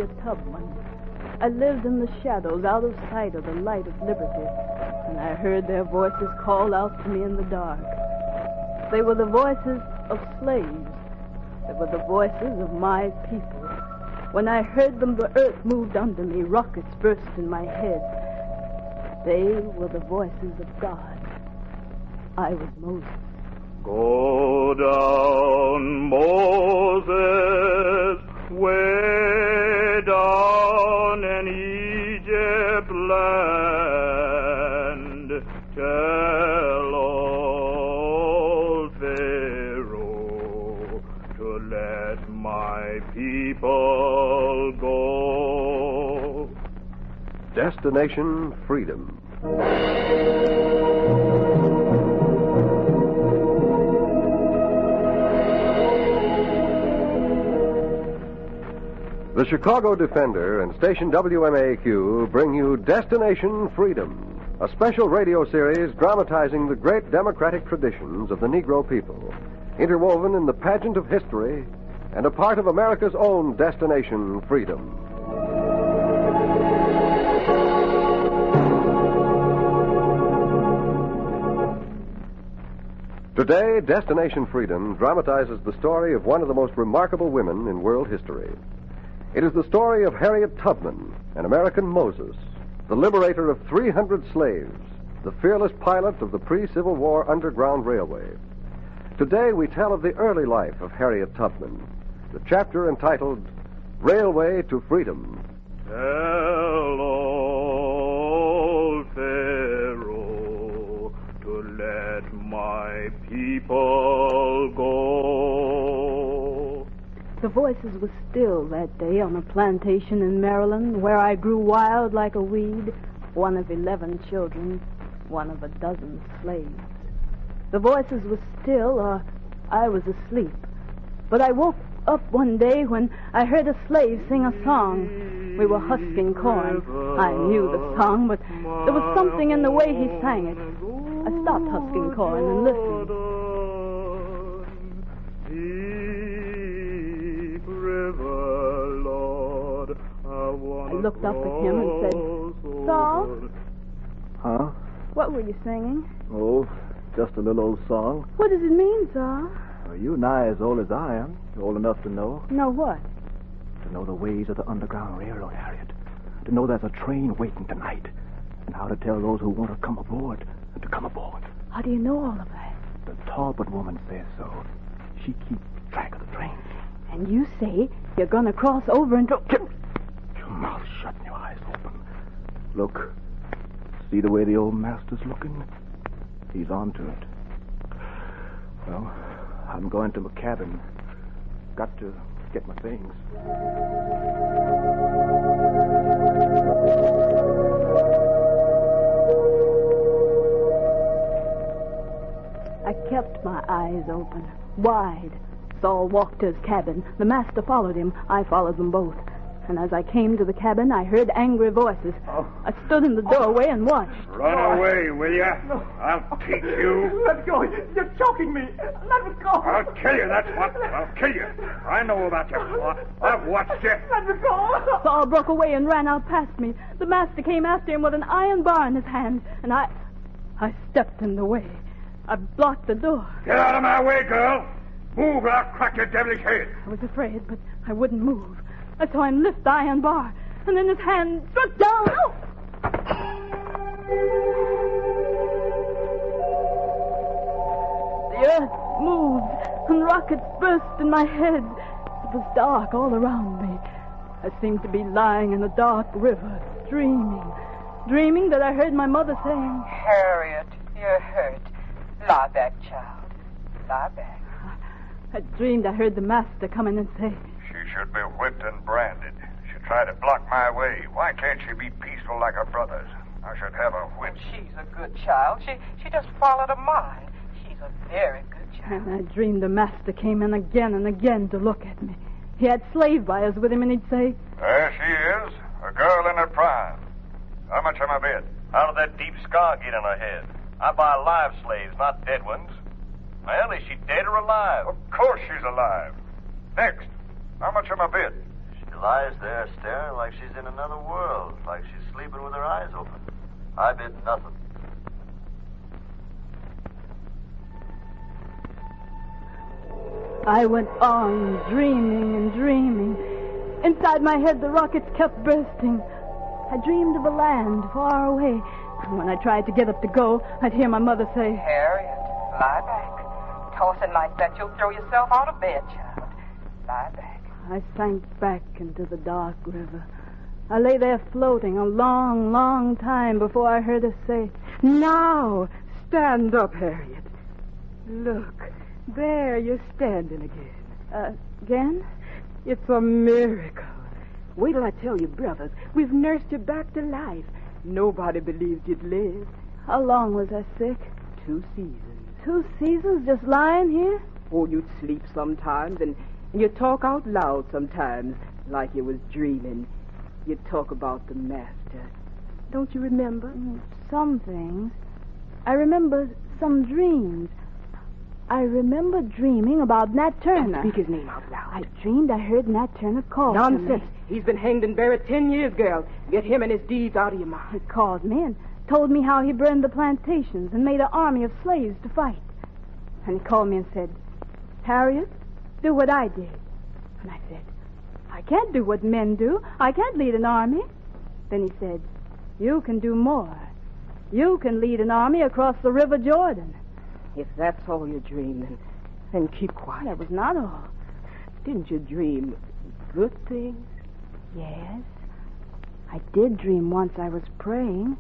Harriet Tubman. I lived in the shadows, out of sight of the light of liberty, and I heard their voices call out to me in the dark. They were the voices of slaves. They were the voices of my people. When I heard them, the earth moved under me. Rockets burst in my head. They were the voices of God. I was Moses. Go down, Moses, way down in Egypt land. Tell old Pharaoh to let my people go. Destination Freedom. The Chicago Defender and station WMAQ bring you Destination Freedom, a special radio series dramatizing the great democratic traditions of the Negro people, interwoven in the pageant of history and a part of America's own Destination Freedom. Today, Destination Freedom dramatizes the story of one of the most remarkable women in world history. It is the story of Harriet Tubman, an American Moses, the liberator of 300 slaves, the fearless pilot of the pre-Civil War Underground Railway. Today, we tell of the early life of Harriet Tubman, the chapter entitled Railway to Freedom. Tell old Pharaoh to let my people go. The voices were still that day on a plantation in Maryland where I grew wild like a weed, one of 11 children, one of a dozen slaves. The voices were still, or I was asleep. But I woke up one day when I heard a slave sing a song. We were husking corn. I knew the song, but there was something in the way he sang it. I stopped husking corn and listened. I looked up at him and said, Saul? Huh? What were you singing? Oh, just a little old song. What does it mean, Saul? Well, you nigh as old as I am. You're old enough to know. Know what? To know the ways of the Underground Railroad, Harriet. To know there's a train waiting tonight. And how to tell those who want to come aboard to come aboard. How do you know all of that? The Talbot woman says so. She keeps track of the trains. And you say you're going to cross over and... Keep your mouth shut and your eyes open. Look. See the way the old master's looking? He's on to it. Well, I'm going to my cabin. Got to get my things. I kept my eyes open, wide. Saul walked to his cabin. The master followed him. I followed them both. And as I came to the cabin, I heard angry voices. I stood in the doorway and watched. Run away, will you? No. I'll teach you. Let go. You're choking me. Let me go. I'll kill you, that's what. I'll kill you. I know about you. I've watched you. Let me go. Saul broke away and ran out past me. The master came after him with an iron bar in his hand, and I stepped in the way. I blocked the door. Get out of my way, girl. Move or I'll crack your devilish head. I was afraid, but I wouldn't move. I saw him lift the iron bar, and then his hand struck down. Oh! The earth moved, and rockets burst in my head. It was dark all around me. I seemed to be lying in a dark river, dreaming that I heard my mother saying, Harriet, you're hurt. Lie back, child. Lie back. I dreamed I heard the master come in and say, She should be whipped and branded. She tried to block my way. Why can't she be peaceful like her brothers? I should have her whipped. She's a good child. She just followed her mind. She's a very good child. And I dreamed the master came in again and again to look at me. He had slave buyers with him, and he'd say, There she is, a girl in her prime. How much am I bid? How did that deep scar get in her head? I buy live slaves, not dead ones. Well, is she dead or alive? Of course she's alive. Next, how much am I bid? She'll lies there staring like she's in another world, like she's sleeping with her eyes open. I bid nothing. I went on dreaming and dreaming. Inside my head, the rockets kept bursting. I dreamed of a land far away. And when I tried to get up to go, I'd hear my mother say, Harriet, lie back. Tossing like that, you'll throw yourself out of bed, child. Lie back. I sank back into the dark river. I lay there floating a long, long time before I heard her say, Now, stand up, Harriet. Look, there you're standing again. Again? It's a miracle. Wait till I tell you, brothers. We've nursed you back to life. Nobody believed you'd live. How long was I sick? 2 seasons. 2 seasons just lying here? Oh, you'd sleep sometimes, and you'd talk out loud sometimes, like you was dreaming. You'd talk about the master. Don't you remember? Some things. I remember some dreams. I remember dreaming about Nat Turner. Don't speak his name out loud. I dreamed I heard Nat Turner call Nonsense. me. He's been hanged and buried 10 years, girl. Get him and his deeds out of your mind. He called me and told me how he burned the plantations and made an army of slaves to fight. And he called me and said, Harriet, do what I did. And I said, I can't do what men do. I can't lead an army. Then he said, you can do more. You can lead an army across the River Jordan. If that's all you dream, then keep quiet. That was not all. Didn't you dream good things? Yes. I did dream once I was praying.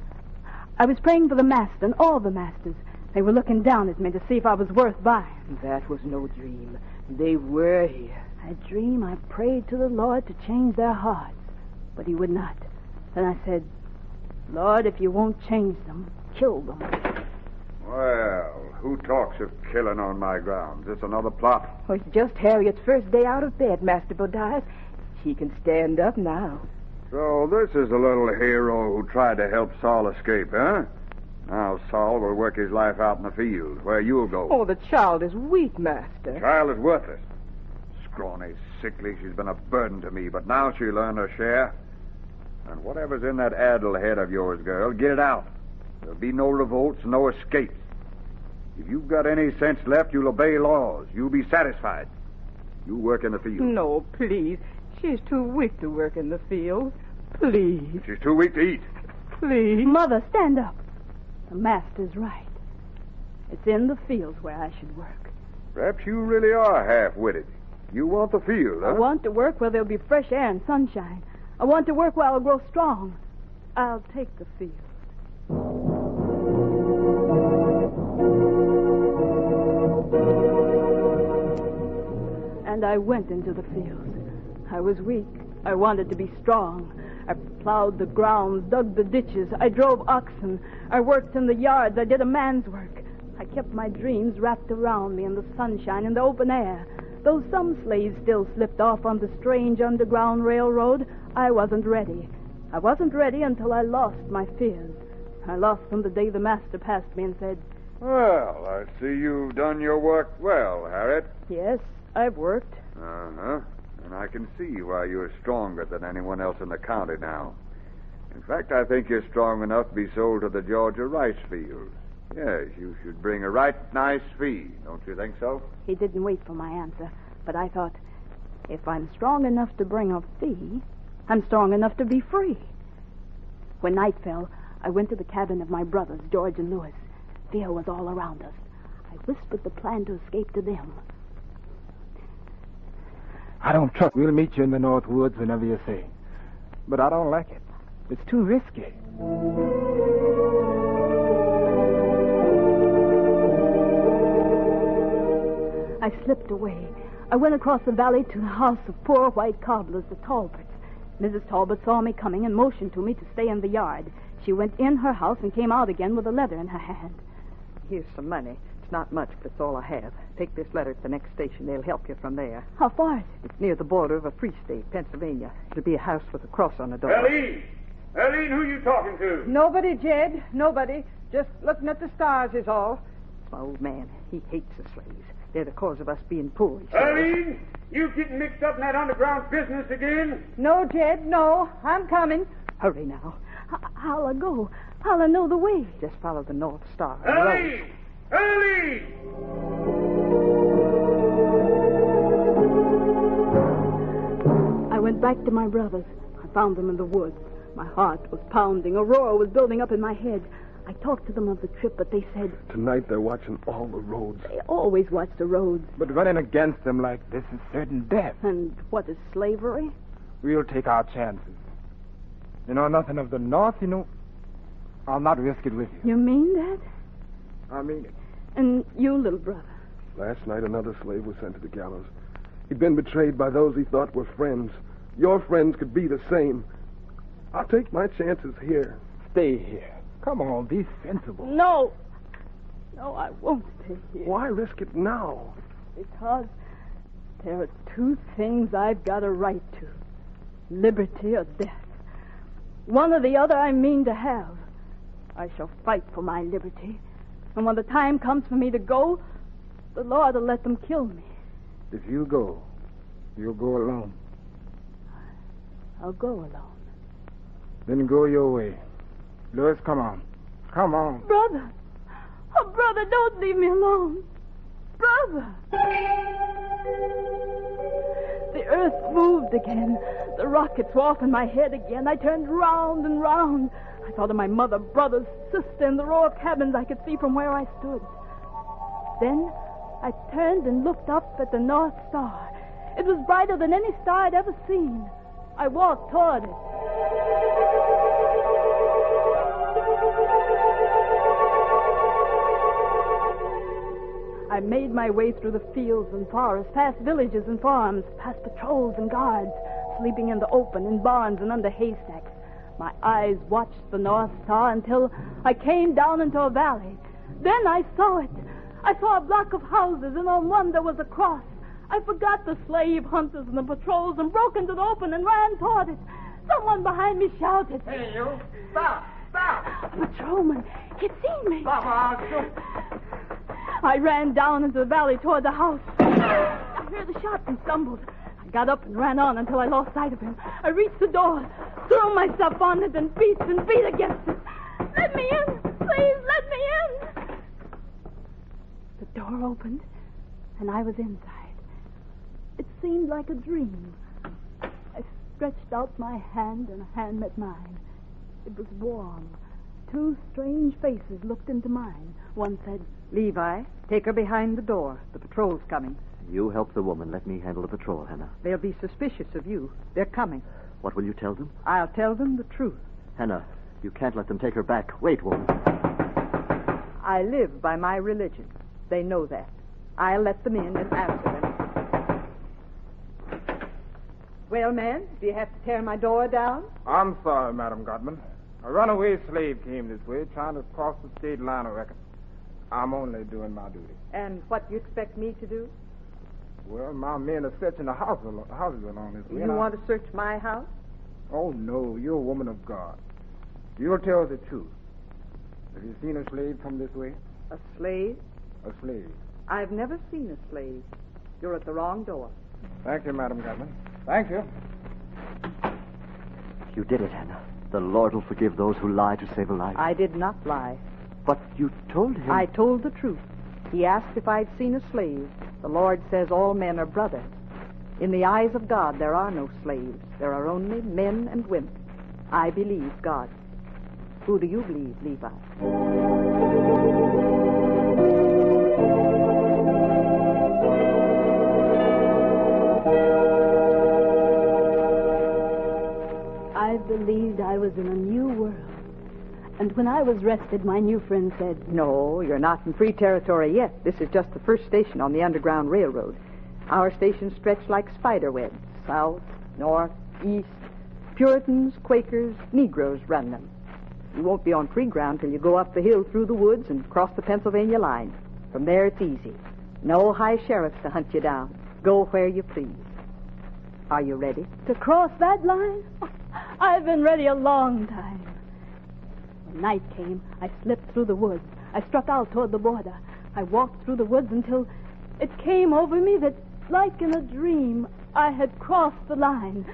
I was praying for the master and all the masters. They were looking down at me to see if I was worth buying. That was no dream. They were here. I dream I prayed to the Lord to change their hearts, but he would not. Then I said, Lord, if you won't change them, kill them. Well, who talks of killing on my grounds? Is this another plot? Oh, it's just Harriet's first day out of bed, Master Bodias. She can stand up now. So this is the little hero who tried to help Saul escape, huh? Now Saul will work his life out in the field, where you'll go. Oh, the child is weak, Master. The child is worthless. Scrawny, sickly, she's been a burden to me, but now she'll earn her share. And whatever's in that addle head of yours, girl, get it out. There'll be no revolts, no escapes. If you've got any sense left, you'll obey laws. You'll be satisfied. You work in the field. No, please. She's too weak to work in the field. Please. She's too weak to eat. Please. Mother, stand up. The master's right. It's in the fields where I should work. Perhaps you really are half-witted. You want the field, huh? I want to work where there'll be fresh air and sunshine. I want to work where I'll grow strong. I'll take the field. And I went into the fields. I was weak. I wanted to be strong. I plowed the grounds, dug the ditches. I drove oxen. I worked in the yards. I did a man's work. I kept my dreams wrapped around me in the sunshine, in the open air. Though some slaves still slipped off on the strange underground railroad, I wasn't ready. I wasn't ready until I lost my fears. I lost them the day the master passed me and said, Well, I see you've done your work well, Harriet. Yes, I've worked. Uh-huh. And I can see why you're stronger than anyone else in the county now. In fact, I think you're strong enough to be sold to the Georgia rice fields. Yes, you should bring a right nice fee. Don't you think so? He didn't wait for my answer, but I thought, if I'm strong enough to bring a fee, I'm strong enough to be free. When night fell, I went to the cabin of my brothers, George and Louis. Fear was all around us. I whispered the plan to escape to them. I don't trust we'll meet you in the North Woods whenever you say. But I don't like it. It's too risky. I slipped away. I went across the valley to the house of poor white cobblers, the Talbots. Mrs. Talbot saw me coming and motioned to me to stay in the yard. She went in her house and came out again with a letter in her hand. Here's some money. It's not much, but it's all I have. Take this letter to the next station. They'll help you from there. How far is it? It's near the border of a free state, Pennsylvania. It'll be a house with a cross on the door. Eileen! Eileen, who you talking to? Nobody, Jed. Nobody. Just looking at the stars is all. It's my old man. He hates the slaves. They're the cause of us being poor. Eileen, you getting mixed up in that underground business again? No, Jed, no. I'm coming. Hurry now. How'll I go? How'll I know the way? Just follow the North Star. Eileen! Eileen! I went back to my brothers. I found them in the woods. My heart was pounding. A roar was building up in my head. I talked to them of the trip, but they said... Tonight they're watching all the roads. They always watch the roads. But running against them like this is certain death. And what is slavery? We'll take our chances. You know nothing of the North, I'll not risk it with you. You mean that? I mean it. And you, little brother? Last night another slave was sent to the gallows. He'd been betrayed by those he thought were friends. Your friends could be the same. I'll take my chances here. Stay here. Come on, be sensible. No, I won't stay here. Why risk it now? Because there are two things I've got a right to. Liberty or death. One or the other I mean to have. I shall fight for my liberty. And when the time comes for me to go, the Lord will let them kill me. If you go, you'll go alone. I'll go alone. Then go your way. Louis, come on. Come on. Brother! Oh, brother, don't leave me alone. Brother! The earth moved again. The rockets were off in my head again. I turned round and round. I thought of my mother, brothers, sister, and the row of cabins I could see from where I stood. Then I turned and looked up at the North Star. It was brighter than any star I'd ever seen. I walked toward it. I made my way through the fields and forests, past villages and farms, past patrols and guards, sleeping in the open, in barns and under haystacks. My eyes watched the North Star until I came down into a valley. Then I saw it. I saw a block of houses, and on one there was a cross. I forgot the slave hunters and the patrols and broke into the open and ran toward it. Someone behind me shouted. Hey, you! Stop! Stop! A patrolman. He'd seen me. Stop, I'll shoot. I ran down into the valley toward the house. I heard the shot and stumbled. I got up and ran on until I lost sight of him. I reached the door, threw myself on it, and beat against it. Let me in! Please, let me in! The door opened, and I was inside. It seemed like a dream. I stretched out my hand, and a hand met mine. It was warm. Two strange faces looked into mine. One said, Levi, take her behind the door. The patrol's coming. You help the woman. Let me handle the patrol, Hannah. They'll be suspicious of you. They're coming. What will you tell them? I'll tell them the truth. Hannah, you can't let them take her back. Wait, woman. I live by my religion. They know that. I'll let them in and answer them. Well, man, do you have to tear my door down? I'm sorry, Madam Godman. A runaway slave came this way, trying to cross the state line, I reckon. I'm only doing my duty. And what do you expect me to do? Well, my men are searching the houses along this way. You want to search my house? Oh, no, you're a woman of God. You'll tell the truth. Have you seen a slave come this way? A slave? A slave. I've never seen a slave. You're at the wrong door. Thank you, Madam Godman. Thank you. You did it, Hannah. The Lord will forgive those who lie to save a life. I did not lie. But you told him... I told the truth. He asked if I'd seen a slave. The Lord says all men are brothers. In the eyes of God, there are no slaves. There are only men and women. I believe God. Who do you believe, Levi? I believed I was in a new world. And when I was rested, my new friend said, No, you're not in free territory yet. This is just the first station on the Underground Railroad. Our stations stretch like spider webs. South, north, east. Puritans, Quakers, Negroes run them. You won't be on free ground till you go up the hill through the woods and cross the Pennsylvania line. From there, it's easy. No high sheriffs to hunt you down. Go where you please. Are you ready? To cross that line? I've been ready a long time. When night came, I slipped through the woods. I struck out toward the border. I walked through the woods until It came over me that, like in a dream, I had crossed the line.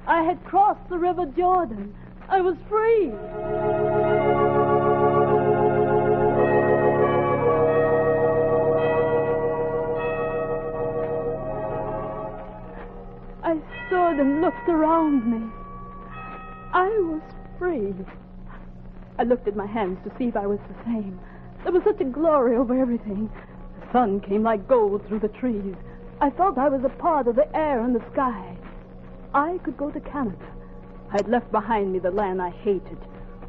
I had crossed the River Jordan. I was free. I stood and looked around me. I was free. I looked at my hands to see if I was the same. There was such a glory over everything. The sun came like gold through the trees. I felt I was a part of the air and the sky. I could go to Canada. I'd left behind me the land I hated.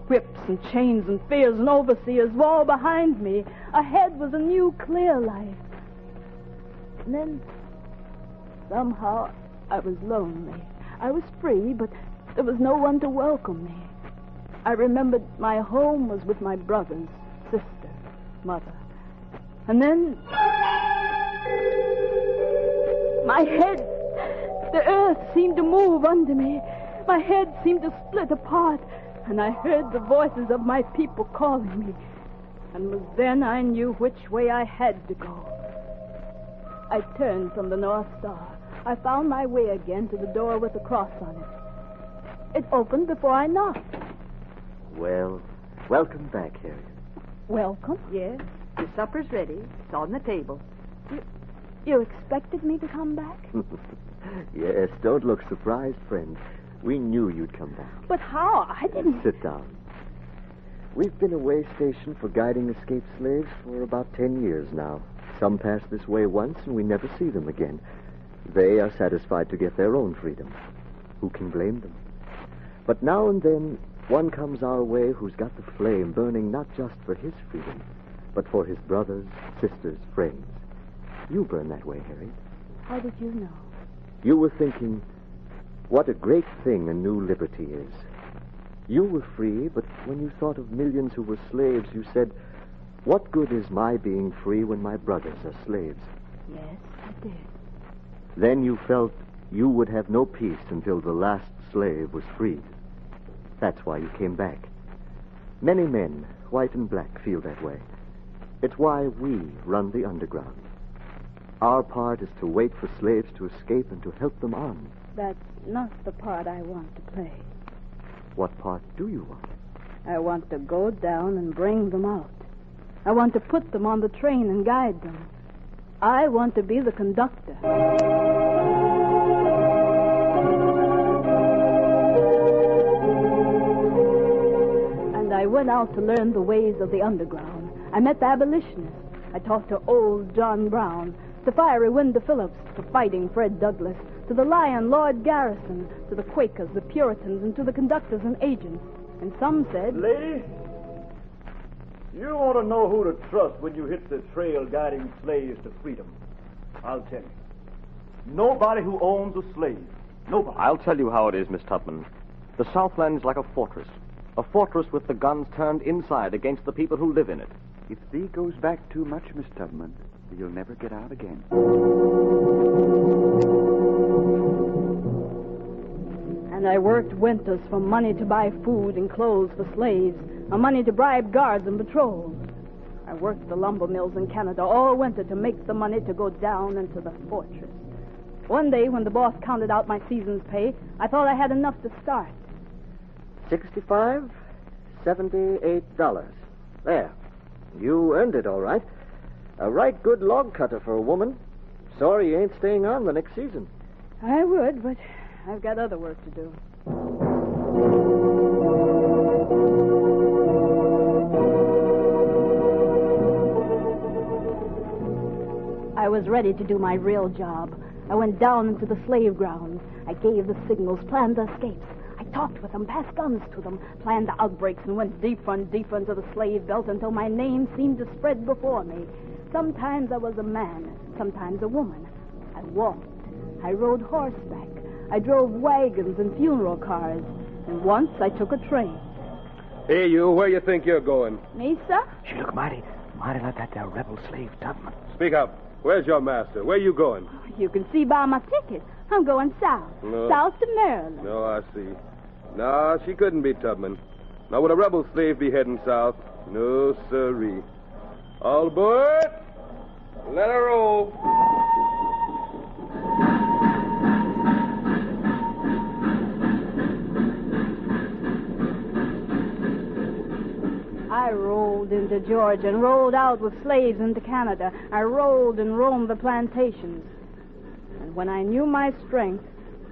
Whips and chains and fears and overseers were all behind me. Ahead was a new, clear life. And then, somehow, I was lonely. I was free, but there was no one to welcome me. I remembered my home was with my brothers, sister, mother. And then, my head, the earth seemed to move under me. My head seemed to split apart, and I heard the voices of my people calling me. And it was then I knew which way I had to go. I turned from the North Star. I found my way again to the door with the cross on it. It opened before I knocked. Well, welcome back, Harriet. Welcome? Yes, your supper's ready. It's on the table. You expected me to come back? Yes, don't look surprised, friend. We knew you'd come back. But how? I didn't... Sit down. We've been a way station for guiding escaped slaves for about 10 years now. Some pass this way once, and we never see them again. They are satisfied to get their own freedom. Who can blame them? But now and then, one comes our way who's got the flame burning not just for his freedom, but for his brothers, sisters, friends. You burn that way, Harriet. How did you know? You were thinking, what a great thing a new liberty is. You were free, but when you thought of millions who were slaves, you said, what good is my being free when my brothers are slaves? Yes, I did. Then you felt you would have no peace until the last slave was freed. That's why you came back. Many men, white and black, feel that way. It's why we run the underground. Our part is to wait for slaves to escape and to help them on. That's not the part I want to play. What part do you want? I want to go down and bring them out. I want to put them on the train and guide them. I want to be the conductor. And I went out to learn the ways of the underground. I met the abolitionists. I talked to old John Brown, to fiery Wendell Phillips, to fighting Fred Douglass, to the Lion Lord Garrison, to the Quakers, the Puritans, and to the conductors and agents. And some said... Lady, you want to know who to trust when you hit the trail guiding slaves to freedom. I'll tell you. Nobody who owns a slave. Nobody. I'll tell you how it is, Miss Tubman. The Southland is like a fortress. A fortress with the guns turned inside against the people who live in it. If thee goes back too much, Miss Tubman, you'll never get out again. And I worked winters for money to buy food and clothes for slaves, and money to bribe guards and patrols. I worked the lumber mills in Canada all winter to make the money to go down into the fortress. One day, when the boss counted out my season's pay, I thought I had enough to start. $65, $78. There. You earned it, all right. A right good log cutter for a woman. Sorry you ain't staying on the next season. I would, but I've got other work to do. I was ready to do my real job. I went down into the slave grounds. I gave the signals, planned the escapes. I talked with them, passed guns to them, planned the outbreaks, and went deeper and deeper into the slave belt until my name seemed to spread before me. Sometimes I was a man, sometimes a woman. I walked. I rode horseback. I drove wagons and funeral cars. And once I took a train. Hey, you, where you think you're going? Me, sir? She look mighty like that there rebel slave Tubman. Speak up. Where's your master? Where you going? You can see by my ticket. I'm going south. No. South to Maryland. No, I see. No, she couldn't be Tubman. Now, would a rebel slave be heading south? No, sirree. All aboard. Let her roll. I rolled into Georgia and rolled out with slaves into Canada. I rolled and roamed the plantations. And when I knew my strength,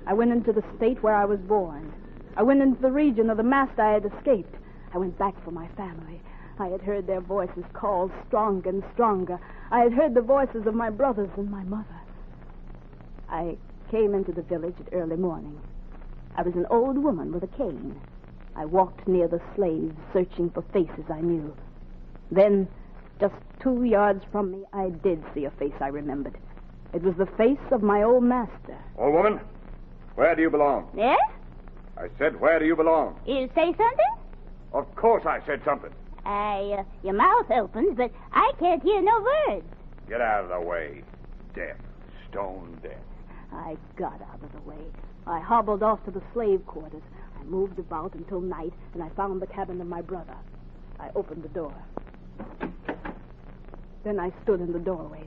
I went into the state where I was born. I went into the region of the master I had escaped. I went back for my family. I had heard their voices called stronger and stronger. I had heard the voices of my brothers and my mother. I came into the village at early morning. I was an old woman with a cane. I walked near the slaves, searching for faces I knew. Then, just 2 yards from me, I did see a face I remembered. It was the face of my old master. Old woman, where do you belong? Yes? I said, where do you belong? You say something? Of course I said something. Your mouth opens, but I can't hear no words. Get out of the way. Deaf. Stone deaf. I got out of the way. I hobbled off to the slave quarters. I moved about until night, and I found the cabin of my brother. I opened the door. Then I stood in the doorway.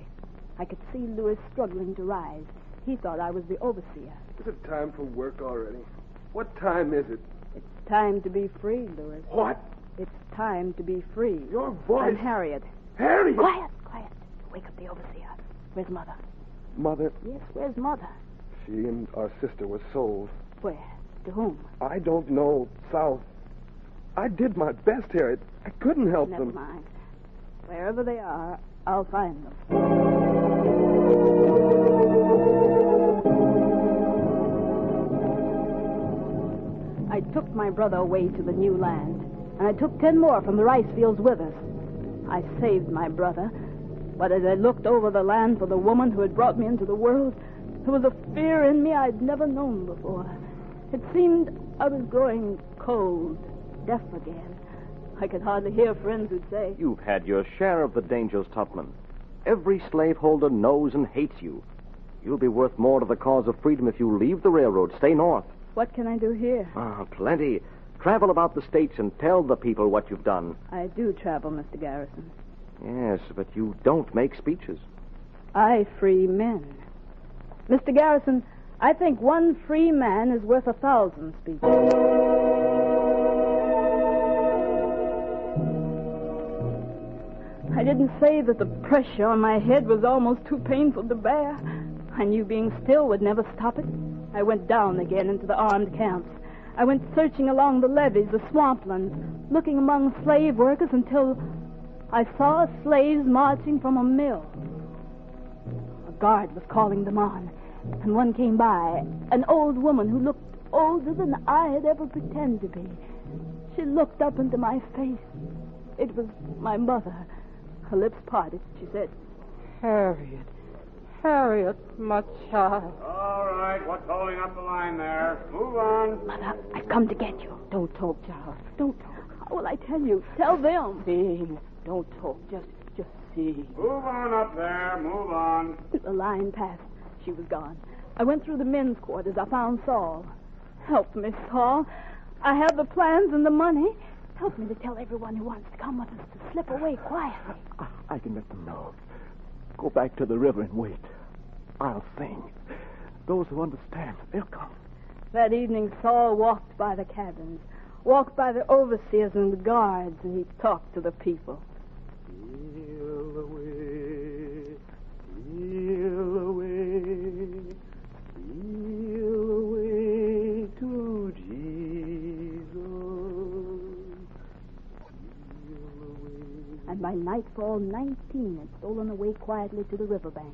I could see Louis struggling to rise. He thought I was the overseer. Is it time for work already? What time is it? It's time to be free, Louis. What? It's time to be free. Your voice. I'm Harriet. Harriet? Quiet. Wake up the overseer. Where's Mother? Mother? Yes, where's Mother? She and our sister were sold. Where? To whom? I don't know. South. I did my best, Harriet. I couldn't help them. Never mind. Wherever they are, I'll find them. I took my brother away to the new land, and I took 10 more from the rice fields with us. I saved my brother, but as I looked over the land for the woman who had brought me into the world, there was a fear in me I'd never known before. It seemed I was growing cold, deaf again. I could hardly hear friends who'd say, You've had your share of the dangers, Tubman. Every slaveholder knows and hates you. You'll be worth more to the cause of freedom if you leave the railroad, stay north. what can I do here? Plenty. Travel about the states and tell the people what you've done. I do travel, Mr. Garrison. Yes, but you don't make speeches. I free men. Mr. Garrison, I think one free man is worth 1,000 speeches. I didn't say that the pressure on my head was almost too painful to bear. I knew being still would never stop it. I went down again into the armed camps. I went searching along the levees, the swamplands, looking among slave workers until I saw slaves marching from a mill. A guard was calling them on, and one came by, an old woman who looked older than I had ever pretended to be. She looked up into my face. It was my mother. Her lips parted. She said, Harriet, my child. All right, what's holding up the line there? Move on. Mother, I've come to get you. Don't talk, child. Don't talk. How will I tell you? Tell them. Dean, don't talk. Just see. Move on up there. Move on. The line passed. She was gone. I went through the men's quarters. I found Saul. Help me, Saul. I have the plans and the money. Help me to tell everyone who wants to come with us to slip away quietly. I can let them know. Go back to the river and wait. I'll sing. Those who understand, they'll come. That evening, Saul walked by the cabins, walked by the overseers and the guards, and he talked to the people. Steal away, steal away, steal away to Jesus. And by nightfall, 19 had stolen away quietly to the riverbank.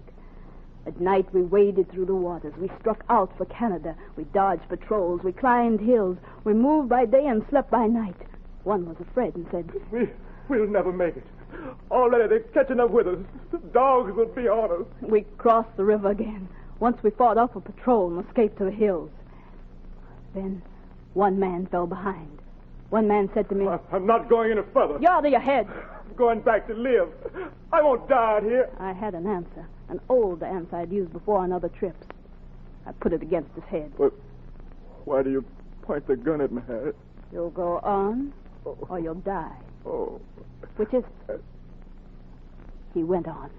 At night, we waded through the waters. We struck out for Canada. We dodged patrols. We climbed hills. We moved by day and slept by night. One was afraid and said, We'll never make it. Already they're catching up with us. The dogs will be on us. We crossed the river again. Once we fought off a patrol and escaped to the hills. Then one man fell behind. One man said to me, I'm not going any further. You're out of your head. I'm going back to live. I won't die out here. I had an answer, an old answer I'd used before on other trips. I put it against his head. But why do you point the gun at my head? You'll go on, or you'll die. Oh. Which is it? He went on.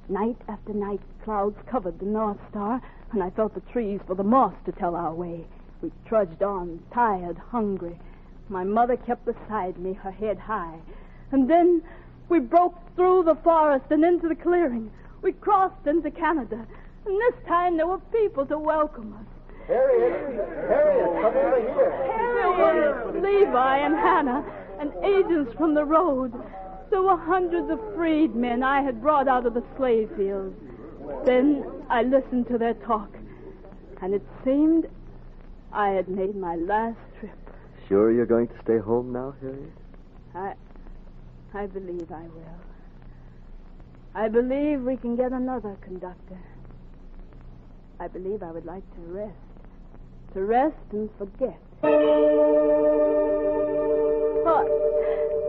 Night after night, clouds covered the North Star, and I felt the trees for the moss to tell our way. We trudged on, tired, hungry. My mother kept beside me, her head high. And then we broke through the forest and into the clearing. We crossed into Canada. And this time there were people to welcome us. Harriet, come over here. There were Levi and Hannah and agents from the road. There were hundreds of freedmen I had brought out of the slave fields. Then I listened to their talk, and it seemed I had made my last trip. Sure you're going to stay home now, Harriet? I believe I will. I believe we can get another conductor. I believe I would like to rest. To rest and forget. But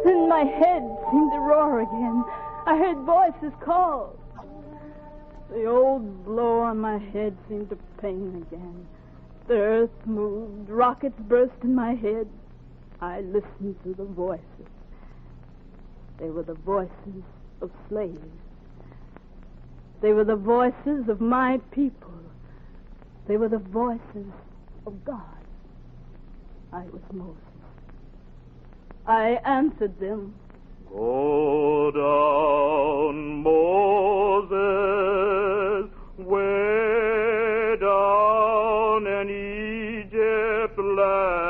then my head seemed to roar again. I heard voices call. The old blow on my head seemed to pain again. The earth moved. Rockets burst in my head. I listened to the voices. They were the voices of slaves. They were the voices of my people. They were the voices of God. I was Moses. I answered them. Go down, Moses, way down in Egypt land.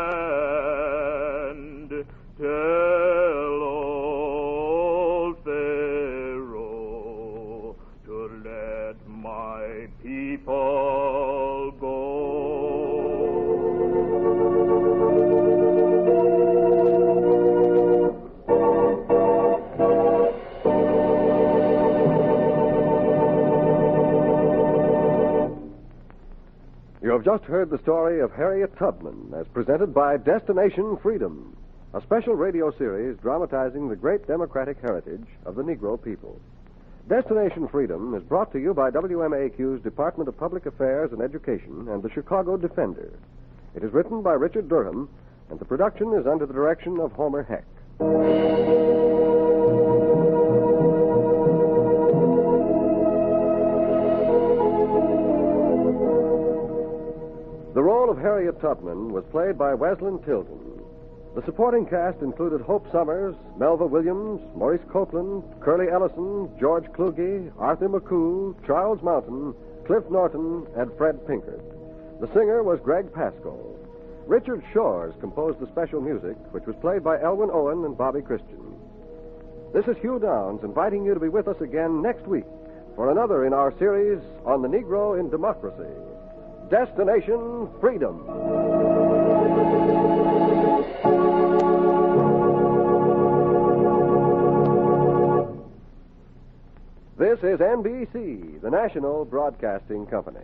Tell old Pharaoh to let my people go. You have just heard the story of Harriet Tubman as presented by Destination Freedom, a special radio series dramatizing the great democratic heritage of the Negro people. Destination Freedom is brought to you by WMAQ's Department of Public Affairs and Education and the Chicago Defender. It is written by Richard Durham, and the production is under the direction of Homer Heck. The role of Harriet Tubman was played by Wesley Tilden. The supporting cast included Hope Summers, Melva Williams, Maurice Copeland, Curly Ellison, George Kluge, Arthur McCoo, Charles Mountain, Cliff Norton, and Fred Pinkert. The singer was Greg Pascoe. Richard Shores composed the special music, which was played by Elwin Owen and Bobby Christian. This is Hugh Downs inviting you to be with us again next week for another in our series on the Negro in Democracy. Destination Freedom. This is NBC, the national broadcasting company.